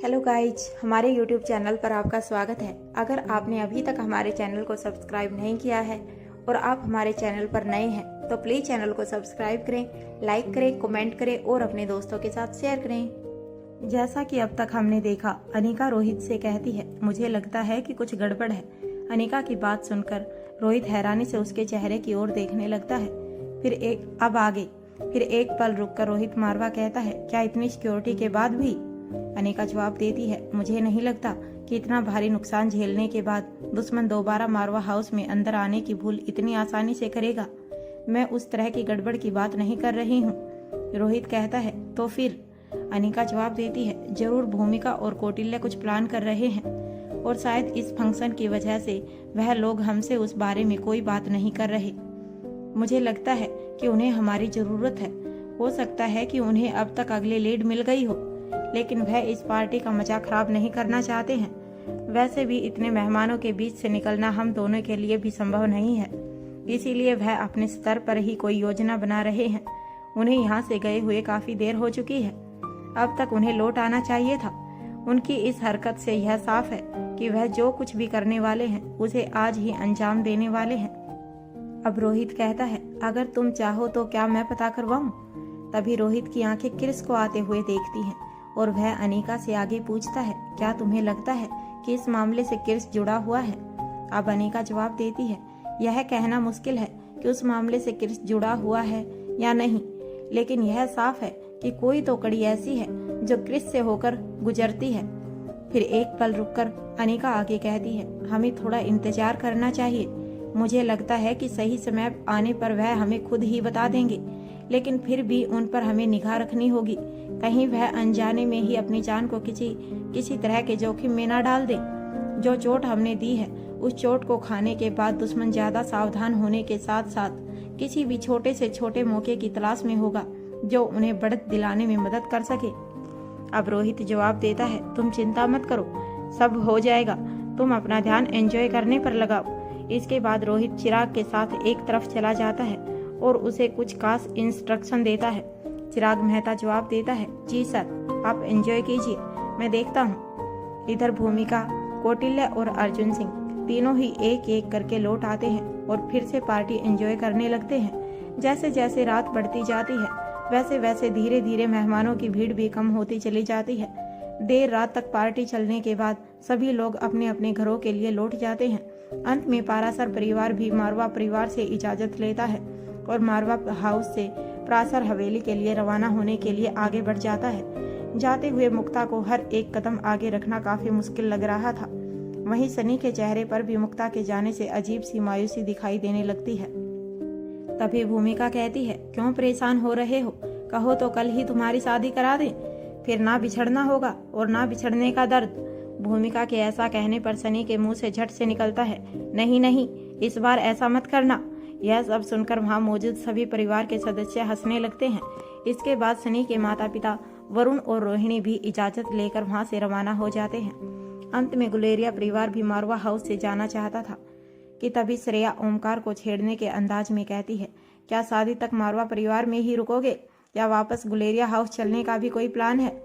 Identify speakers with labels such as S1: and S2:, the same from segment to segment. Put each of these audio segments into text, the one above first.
S1: Hello guys, हमारे YouTube channel पर आपका स्वागत है। अगर आपने अभी तक हमारे चैनल को सब्सक्राइब नहीं किया है और आप हमारे चैनल पर नए हैं तो प्लीज़ चैनल को सब्सक्राइब करें, लाइक करें, कमेंट करें और अपने दोस्तों के साथ शेयर करें। जैसा कि अब तक हमने देखा, अनिका रोहित से कहती है, मुझे लगता है कि कुछ गड़बड़ है। अनिका की बात सुनकर रोहित हैरानी से उसके चेहरे की ओर देखने लगता है। फिर एक पल रुककर रोहित मारवा कहता है, क्या इतनी सिक्योरिटी के बाद भी? अनिका जवाब देती है, मुझे नहीं लगता कि इतना भारी नुकसान झेलने के बाद दुश्मन दोबारा मारवा हाउस में अंदर आने की भूल इतनी आसानी से करेगा। मैं उस तरह की गड़बड़ की बात नहीं कर रही हूँ। रोहित कहता है, तो फिर? अनिका जवाब देती है, जरूर भूमिका और कौटिल्य कुछ प्लान कर रहे हैं और शायद इस फंक्शन की वजह से वह लोग हमसे उस बारे में कोई बात नहीं कर रहे। मुझे लगता है कि उन्हें हमारी जरूरत है। हो सकता है कि उन्हें अब तक अगली लीड मिल गई हो, लेकिन वह इस पार्टी का मजा खराब नहीं करना चाहते हैं। वैसे भी इतने मेहमानों के बीच से निकलना हम दोनों के लिए भी संभव नहीं है, इसीलिए वह अपने स्तर पर ही कोई योजना बना रहे हैं। उन्हें यहाँ से गए हुए काफी देर हो चुकी है, अब तक उन्हें लौट आना चाहिए था। उनकी इस हरकत से यह साफ है कि वह जो कुछ भी करने वाले हैं उसे आज ही अंजाम देने वाले हैं। अब रोहित कहता है, अगर तुम चाहो तो क्या मैं पता करवाऊं? तभी रोहित की आंखें क्रिस को आते हुए देखती हैं और वह अनिका से आगे पूछता है, क्या तुम्हें लगता है कि इस मामले से क्रिस जुड़ा हुआ है? अब अनिका जवाब देती है, यह कहना मुश्किल है कि उस मामले से क्रिस जुड़ा हुआ है या नहीं, लेकिन यह साफ है कि कोई तो कड़ी ऐसी है जो क्रिस से होकर गुजरती है। फिर एक पल रुककर अनिका आगे कहती है, हमें थोड़ा इंतजार करना चाहिए। मुझे लगता है कि सही समय आने पर वह हमें खुद ही बता देंगे, लेकिन फिर भी उन पर हमें निगाह रखनी होगी। कहीं वह अनजाने में ही अपनी जान को किसी तरह के जोखिम में ना डाल दे। जो चोट हमने दी है, उस चोट को खाने के बाद दुश्मन ज्यादा सावधान होने के साथ साथ किसी भी छोटे से छोटे मौके की तलाश में होगा जो उन्हें बढ़त दिलाने में मदद कर सके। अब रोहित जवाब देता है, तुम चिंता मत करो, सब हो जाएगा। तुम अपना ध्यान एंजॉय करने पर लगाओ। इसके बाद रोहित चिराग के साथ एक तरफ चला जाता है और उसे कुछ खास इंस्ट्रक्शन देता है। चिराग मेहता जवाब देता है, जी सर, आप एंजॉय कीजिए, मैं देखता हूँ। इधर भूमिका, कौटिल्य और अर्जुन सिंह तीनों ही एक एक करके लौट आते हैं और फिर से पार्टी एंजॉय करने लगते हैं। जैसे जैसे रात बढ़ती जाती है वैसे वैसे धीरे धीरे मेहमानों की भीड़ भी कम होती चली जाती है। देर रात तक पार्टी चलने के बाद सभी लोग अपने अपने घरों के लिए लौट जाते हैं। अंत में पारासर परिवार भी मारवा परिवार से इजाजत लेता है और मारवा हाउस से प्रासर हवेली के लिए रवाना होने के लिए आगे बढ़ जाता है। जाते हुए मुक्ता को हर एक कदम आगे रखना काफी मुश्किल लग रहा था। वहीं सनी के चेहरे पर भी मुक्ता के जाने से अजीब सी मायूसी दिखाई देने लगती है। तभी भूमिका कहती है, क्यों परेशान हो रहे हो? कहो तो कल ही तुम्हारी शादी करा दें, फिर ना बिछड़ना होगा और ना बिछड़ने का दर्द। भूमिका के ऐसा कहने पर सनी के मुंह से झट से निकलता है, नहीं नहीं, इस बार ऐसा मत करना। यह सब सुनकर वहां मौजूद सभी परिवार के सदस्य हंसने लगते हैं। इसके बाद सनी के माता पिता वरुण और रोहिणी भी इजाजत लेकर वहां से रवाना हो जाते हैं। अंत में गुलेरिया परिवार भी मारवा हाउस से जाना चाहता था कि तभी श्रेया ओमकार को छेड़ने के अंदाज में कहती है, क्या शादी तक मारवा परिवार में ही रुकोगे या वापस गुलेरिया हाउस चलने का भी कोई प्लान है?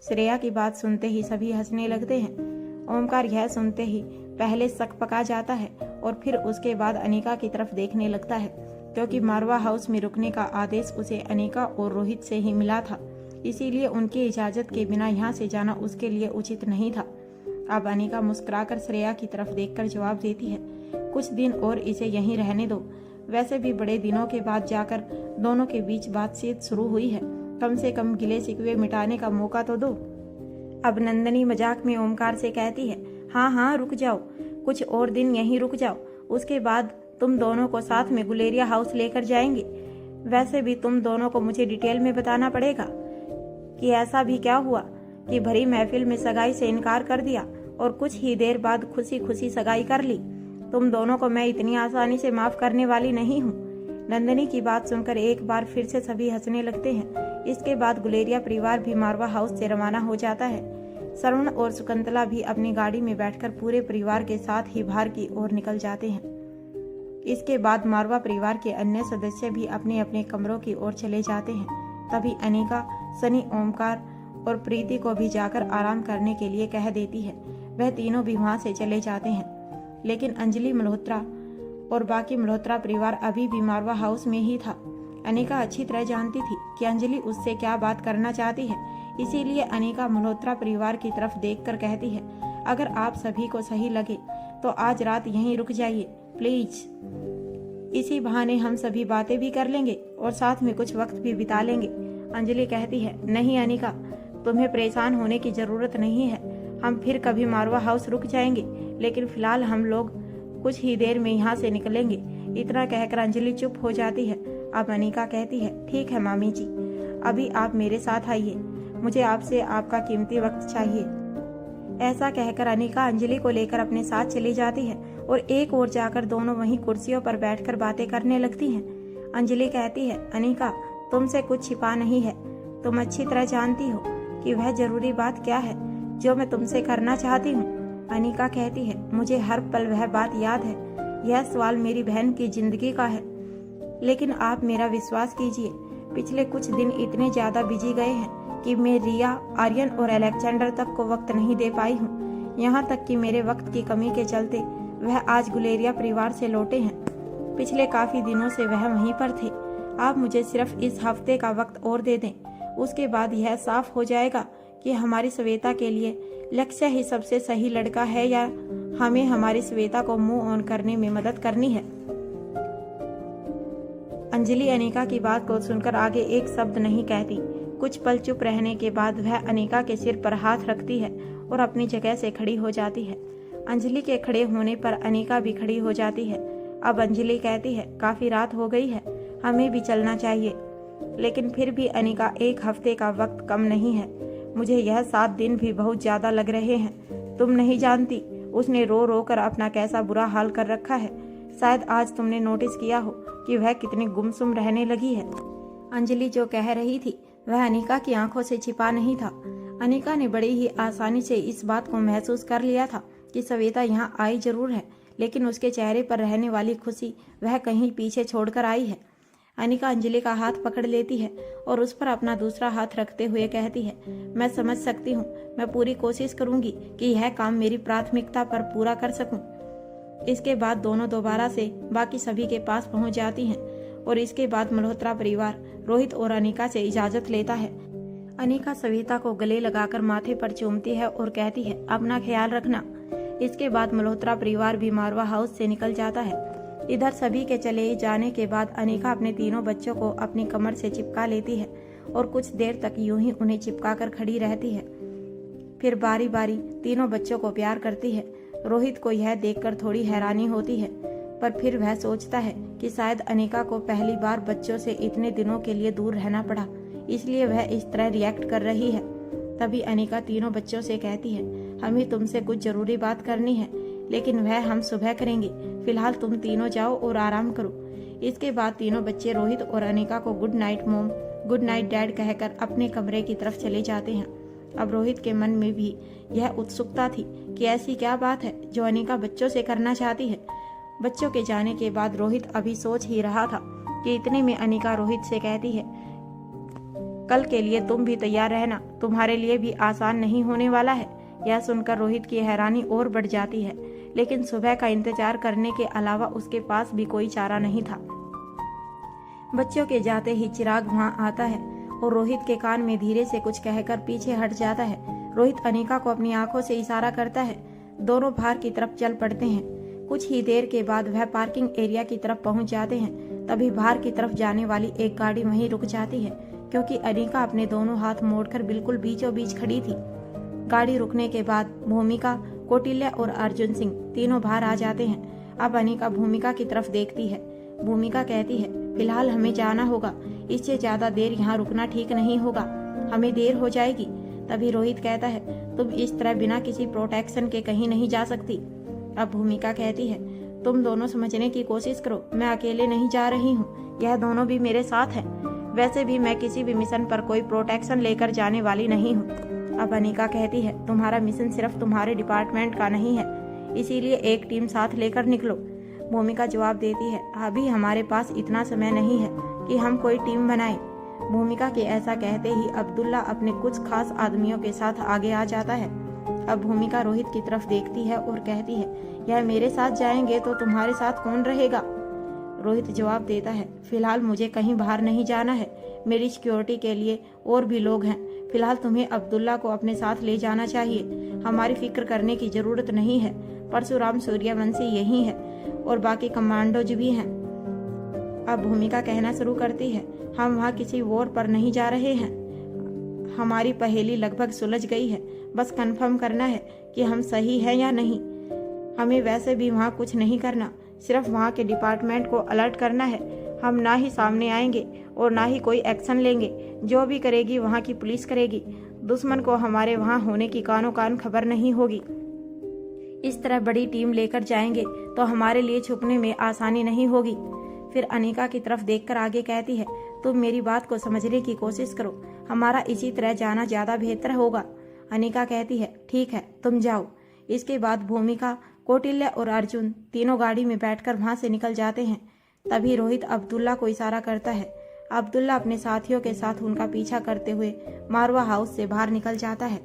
S1: श्रेया की बात सुनते ही सभी हंसने लगते हैं। ओमकार यह सुनते ही पहले शक पका जाता है और फिर उसके बाद अनिका की तरफ देखने लगता है, क्योंकि मारवा हाउस में रुकने का आदेश उसे अनिका और रोहित से ही मिला था, इसीलिए उनकी इजाजत के बिना यहाँ से जाना उसके लिए उचित नहीं था। अब अनिका मुस्कुराकर श्रेया की तरफ देखकर जवाब देती है, कुछ दिन और इसे यहीं रहने दो। वैसे भी बड़े दिनों के बाद जाकर दोनों के बीच बातचीत शुरू हुई है, कम से कम गिले शिकवे मिटाने का मौका तो दो। अब नंदनी मजाक में ओमकार से कहती है, हाँ हाँ रुक जाओ, कुछ और दिन यहीं रुक जाओ, उसके बाद तुम दोनों को साथ में गुलेरिया हाउस लेकर जाएंगे। वैसे भी तुम दोनों को मुझे डिटेल में बताना पड़ेगा कि ऐसा भी क्या हुआ कि भरी महफिल में सगाई से इनकार कर दिया और कुछ ही देर बाद खुशी खुशी सगाई कर ली। तुम दोनों को मैं इतनी आसानी से माफ करने वाली नहीं हूँ। नंदनी की बात सुनकर एक बार फिर से सभी हंसने लगते हैं। इसके बाद गुलेरिया परिवार भी मारवा हाउस से रवाना हो जाता है। श्रवण और सुकंतला भी अपनी गाड़ी में बैठकर पूरे परिवार के साथ ही बाहर की ओर निकल जाते हैं। इसके बाद मारवा परिवार के अन्य सदस्य भी अपने अपने कमरों की ओर चले जाते हैं। तभी अनिका, सनी, ओमकार और प्रीति को भी जाकर आराम करने के लिए कह देती है। वह तीनों भी वहां से चले जाते हैं, लेकिन अंजलि मल्होत्रा और बाकी मल्होत्रा परिवार अभी भी मारवा हाउस में ही था। अनिका अच्छी तरह जानती थी कि अंजलि उससे क्या बात करना चाहती है, इसीलिए अनिका मल्होत्रा परिवार की तरफ देखकर कहती है, अगर आप सभी को सही लगे तो आज रात यहीं रुक जाइए प्लीज। इसी बहाने हम सभी बातें भी कर लेंगे और साथ में कुछ वक्त भी बिता लेंगे। अंजलि कहती है, नहीं अनिका, तुम्हें परेशान होने की जरूरत नहीं है। हम फिर कभी मारवा हाउस रुक जाएंगे, लेकिन फिलहाल हम लोग कुछ ही देर में यहाँ से निकलेंगे। इतना कहकर अंजलि चुप हो जाती है। अब अनिका कहती है, ठीक है मामी जी, अभी आप मेरे साथ आइए, मुझे आपसे आपका कीमती वक्त चाहिए। ऐसा कहकर अनिका अंजलि को लेकर अपने साथ चली जाती है और एक ओर जाकर दोनों वहीं कुर्सियों पर बैठकर बातें करने लगती हैं। अंजलि कहती है, अनिका, तुमसे कुछ छिपा नहीं है। तुम अच्छी तरह जानती हो कि वह जरूरी बात क्या है जो मैं तुमसे करना चाहती हूँ। अनिका कहती है, मुझे हर पल वह बात याद है। यह सवाल मेरी बहन की जिंदगी का है, लेकिन आप मेरा विश्वास कीजिए, पिछले कुछ दिन इतने ज्यादा बिजी गए हैं कि मैं रिया, आर्यन और अलेक्जेंडर तक को वक्त नहीं दे पाई हूँ। यहाँ तक कि मेरे वक्त की कमी के चलते वह आज गुलेरिया परिवार से लौटे हैं। पिछले काफी दिनों से वह वहीं पर थे। आप मुझे सिर्फ इस हफ्ते का वक्त और दे दें, उसके बाद यह साफ हो जाएगा कि हमारी श्वेता के लिए लक्ष्य ही सबसे सही लड़का है या हमें हमारी श्वेता को मूव ऑन करने में मदद करनी है। अंजलि अनिका की बात को सुनकर आगे एक शब्द नहीं कहती। कुछ पल चुप रहने के बाद वह अनिका के सिर पर हाथ रखती है और अपनी जगह से खड़ी हो जाती है। अंजलि के खड़े होने पर अनिका भी खड़ी हो जाती है। अब अंजलि कहती है, काफी रात हो गई है, हमें भी चलना चाहिए। लेकिन फिर भी अनिका, एक हफ्ते का वक्त कम नहीं है। मुझे यह 7 दिन भी बहुत ज्यादा लग रहे हैं। तुम नहीं जानती उसने रो रो कर अपना कैसा बुरा हाल कर रखा है। शायद आज तुमने नोटिस किया हो कि वह कितनी गुमसुम रहने लगी है। अंजलि जो कह रही थी वह अनिका की आंखों से छिपा नहीं था। अनिका ने बड़ी ही आसानी से इस बात को महसूस कर लिया था कि श्वेता यहाँ आई जरूर है, लेकिन उसके चेहरे पर रहने वाली खुशी वह कहीं पीछे छोड़कर आई है। अनिका अंजलि का हाथ पकड़ लेती है और उस पर अपना दूसरा हाथ रखते हुए कहती है, मैं समझ सकती हूँ, मैं पूरी कोशिश करूंगी कि यह काम मेरी प्राथमिकता पर पूरा कर सकूं। इसके बाद दोनों दोबारा से बाकी सभी के पास पहुंच जाती हैं और इसके बाद मल्होत्रा परिवार रोहित और अनिका से इजाजत लेता है। अनिका श्वेता को गले लगाकर माथे पर चूमती है और कहती है, अपना ख्याल रखना। इसके बाद मल्होत्रा परिवार भी मारवा हाउस से निकल जाता है। इधर सभी के चले जाने के बाद अनिका अपने तीनों बच्चों को अपनी कमर से चिपका लेती है और कुछ देर तक यूं ही उन्हें चिपका कर खड़ी रहती है। फिर बारी बारी तीनों बच्चों को प्यार करती है। रोहित को यह देखकर थोड़ी हैरानी होती है, पर फिर वह सोचता है कि शायद अनिका को पहली बार बच्चों से इतने दिनों के लिए दूर रहना पड़ा, इसलिए वह इस तरह रिएक्ट कर रही है। तभी अनिका तीनों बच्चों से कहती है, हमें तुमसे कुछ जरूरी बात करनी है, लेकिन वह हम सुबह करेंगे। फिलहाल तुम तीनों जाओ और आराम करो। इसके बाद तीनों बच्चे रोहित और अनिका को good night mom, good night dad कहकर अपने कमरे की तरफ चले जाते हैं। अब रोहित के मन में भी यह उत्सुकता थी कि ऐसी क्या बात है जो अनिका बच्चों से करना चाहती है। बच्चों के जाने के बाद रोहित अभी सोच ही रहा था कि इतने में अनिका रोहित से कहती है, कल के लिए तुम भी तैयार रहना, तुम्हारे लिए भी आसान नहीं होने वाला है। यह सुनकर रोहित की हैरानी और बढ़ जाती है, लेकिन सुबह का इंतजार करने के अलावा उसके पास भी कोई चारा नहीं था। बच्चों के जाते ही चिराग वहां आता है और रोहित के कान में धीरे से कुछ कहकर पीछे हट जाता है। रोहित अनिका को अपनी आंखों से इशारा करता है। दोनों बाहर की तरफ चल पड़ते हैं। कुछ ही देर के बाद वह पार्किंग एरिया की तरफ पहुंच जाते हैं। तभी बाहर की तरफ जाने वाली एक गाड़ी वहीं रुक जाती है, क्योंकि अनिका अपने दोनों हाथ मोड़कर बिल्कुल बीचों बीच खड़ी थी। गाड़ी रुकने के बाद भूमिका, कौटिल्य और अर्जुन सिंह तीनों बाहर आ जाते हैं। अब अनिका भूमिका की तरफ देखती है। भूमिका कहती है, फिलहाल हमें जाना होगा, इससे ज्यादा देर यहाँ रुकना ठीक नहीं होगा, हमें देर हो जाएगी। तभी रोहित कहता है, तुम इस तरह बिना किसी प्रोटेक्शन के कहीं नहीं जा सकती। अब भूमिका कहती है, तुम दोनों समझने की कोशिश करो, मैं अकेले नहीं जा रही हूँ, यह दोनों भी मेरे साथ हैं। वैसे भी मैं किसी भी मिशन पर कोई प्रोटेक्शन लेकर जाने वाली नहीं हूँ। अब अनिका कहती है, तुम्हारा मिशन सिर्फ तुम्हारे डिपार्टमेंट का नहीं है, इसीलिए एक टीम साथ लेकर निकलो। भूमिका जवाब देती है, अभी हमारे पास इतना समय नहीं है कि हम कोई टीम बनाएं। भूमिका के ऐसा कहते ही अब्दुल्ला अपने कुछ खास आदमियों के साथ आगे आ जाता है। अब भूमिका रोहित की तरफ देखती है और कहती है, यह मेरे साथ जाएंगे तो तुम्हारे साथ कौन रहेगा? रोहित जवाब देता है, फिलहाल मुझे कहीं बाहर नहीं जाना है, मेरी सिक्योरिटी के लिए और भी लोग हैं। फिलहाल तुम्हें अब्दुल्ला को अपने साथ ले जाना चाहिए, हमारी फिक्र करने की जरूरत नहीं है। परशुराम सूर्यवंशी यही है और बाकी कमांडोज भी हैं। अब भूमिका कहना शुरू करती है, हम वहाँ किसी वॉर पर नहीं जा रहे हैं, हमारी पहेली लगभग सुलझ गई है, बस कंफर्म करना है कि हम सही हैं या नहीं। हमें वैसे भी वहाँ कुछ नहीं करना, सिर्फ वहाँ के डिपार्टमेंट को अलर्ट करना है। हम ना ही सामने आएंगे और ना ही कोई एक्शन लेंगे, जो भी करेगी वहाँ की पुलिस करेगी। दुश्मन को हमारे वहाँ होने की कानो कान खबर नहीं होगी। इस तरह बड़ी टीम लेकर जाएंगे तो हमारे लिए छुपने में आसानी नहीं होगी। फिर अनिका की तरफ देखकर आगे कहती है, तुम मेरी बात को समझने की कोशिश करो, हमारा इसी तरह जाना ज़्यादा बेहतर होगा। अनिका कहती है, ठीक है तुम जाओ। इसके बाद भूमिका, कौटिल्य और अर्जुन तीनों गाड़ी में बैठकर वहां से निकल जाते हैं। तभी रोहित अब्दुल्ला को इशारा करता है। अब्दुल्ला अपने साथियों के साथ उनका पीछा करते हुए मारवा हाउस से बाहर निकल जाता है।